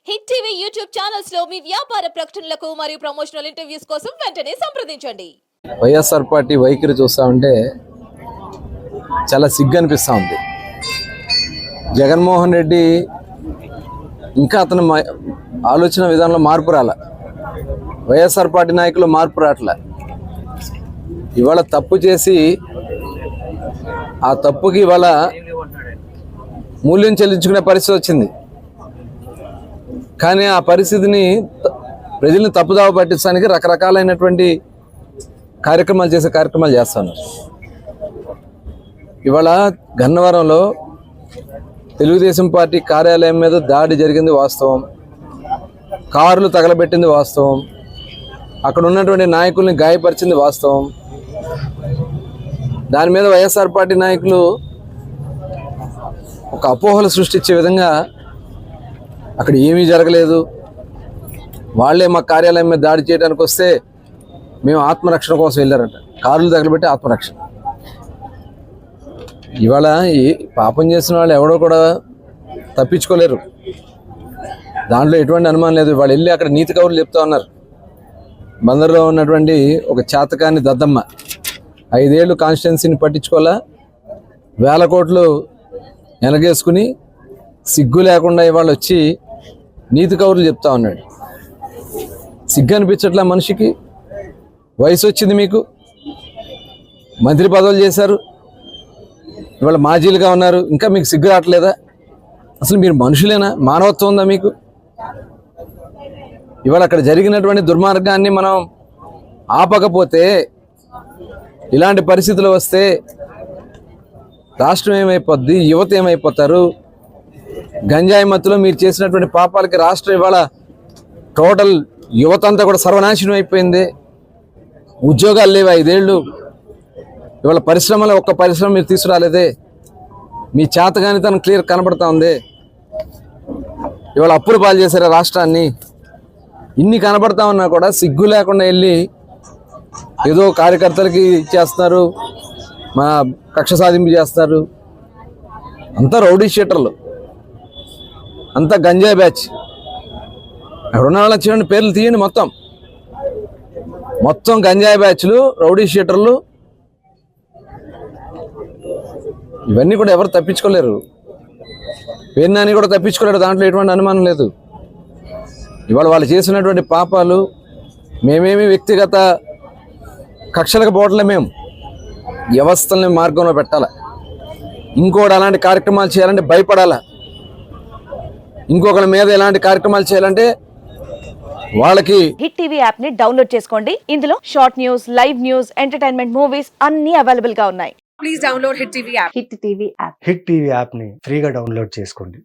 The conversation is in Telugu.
హిట్ టీవీ యూట్యూబ్ ఛానల్స్ లో మీ వ్యాపార ప్రకటనలకు మరియు ప్రమోషనల్ ఇంటర్వ్యూస్ కోసం వెంటనే సంప్రదించండి. వైఎస్ఆర్ పార్టీ వైఖరి చూస్తా ఉంటే చాలా సిగ్గు అనిపిస్తూ ఉంది. జగన్మోహన్ రెడ్డి ఇంకా అతని ఆలోచన విధానంలో మార్పు రాల. వైఎస్ఆర్ పార్టీ నాయకులు మార్పు రావట్లే. ఇవాళ తప్పు చేసి ఆ తప్పుకి ఇవాళ మూల్యం చెల్లించుకునే పరిస్థితి వచ్చింది. కానీ ఆ పరిస్థితిని ప్రజల్ని తప్పుదావ పట్టించడానికి రకరకాలైనటువంటి కార్యక్రమాలు చేస్తున్నారు. ఇవాళ గన్నవరంలో తెలుగుదేశం పార్టీ కార్యాలయం మీద దాడి జరిగింది వాస్తవం, కార్లు తగలబెట్టింది వాస్తవం, అక్కడ ఉన్నటువంటి నాయకుల్ని గాయపరిచింది వాస్తవం. దాని మీద వైఎస్ఆర్ పార్టీ నాయకులు ఒక అపోహలు సృష్టించే విధంగా అక్కడ ఏమీ జరగలేదు, వాళ్ళే మా కార్యాలయం మీద దాడి చేయడానికి వస్తే మేము ఆత్మరక్షణ కోసం వెళ్ళారంట. కార్లు తగలబెట్టి ఆత్మరక్షణ. ఇవాళ ఈ పాపం చేసిన వాళ్ళు ఎవడో కూడా తప్పించుకోలేరు, దాంట్లో ఎటువంటి అనుమానం లేదు. వాళ్ళు వెళ్ళి అక్కడ నీతి కౌరులు చెప్తా ఉన్నారు. బందర్లో ఉన్నటువంటి ఒక చేతకాని దద్దమ్మ 5 ఏళ్ళు కాన్స్టిట్యున్సీని పట్టించుకోవాలా, 1000 కోట్లు వెనగేసుకుని సిగ్గు లేకుండా ఇవాళ వచ్చి నీతి కౌరులు చెప్తా ఉన్నాడు. సిగ్గు అనిపించట్లా మనిషికి? వయసు వచ్చింది మీకు, మంత్రి పదవులు చేశారు, ఇవాళ మాజీలుగా ఉన్నారు, ఇంకా మీకు సిగ్గు రావట్లేదా? అసలు మీరు మనుషులేనా? మానవత్వం ఉందా మీకు? ఇవాళ అక్కడ జరిగినటువంటి దుర్మార్గాన్ని మనం ఆపకపోతే, ఇలాంటి పరిస్థితులు వస్తే రాష్ట్రం ఏమైపోద్ది, యువత ఏమైపోతారు? గంజాయి మత్తులో మీరు చేసినటువంటి పాపాలకి రాష్ట్రం ఇవాళ టోటల్ యువత అంతా కూడా సర్వనాశనం అయిపోయింది. ఉద్యోగాలు లేవు 5 ఏళ్ళు. ఇవాళ పరిశ్రమలో ఒక్క పరిశ్రమ మీరు తీసుకురాలేదే. మీ చేతగానితనం క్లియర్ కనబడతా ఉంది. ఇవాళ అప్పులు పాలు చేశారు రాష్ట్రాన్ని. ఇన్ని కనబడతా ఉన్నా కూడా సిగ్గు లేకుండా వెళ్ళి ఏదో కార్యకర్తలకి ఇచ్చేస్తున్నారు, మా కక్ష సాధింపు చేస్తారు. అంతా రౌడీ షీటర్లు, అంతా గంజాయి బ్యాచ్. అక్కడ ఉన్న వాళ్ళ చూడండి, పేర్లు తీయండి. మొత్తం గంజాయి బ్యాచ్లు, రౌడీ షీటర్లు. ఇవన్నీ కూడా ఎవరు తప్పించుకోలేరు. పేర్నాని కూడా తప్పించుకోలేరు, దాంట్లో ఎటువంటి అనుమానం లేదు. ఇవాళ వాళ్ళు చేసినటువంటి పాపాలు మేమేమి వ్యక్తిగత కక్షలకు పోవట్లే, మేము వ్యవస్థల్ని మార్గంలో పెట్టాలా. ఇంకోటి అలాంటి కార్యక్రమాలు చేయాలంటే భయపడాలా. ఇంకొకరి మీద ఎలాంటి కార్యక్రమాలు చేయాలంటే వాళ్ళకి. హిట్ టీవీ యాప్ ని డౌన్లోడ్ చేసుకోండి. ఇందులో short news, live news, entertainment movies అన్ని అవైలబుల్ గా ఉన్నాయి. Please download Hit TV app. Hit TV app. Hit TV యాప్ని ఫ్రీగా డౌన్లోడ్ చేసుకోండి.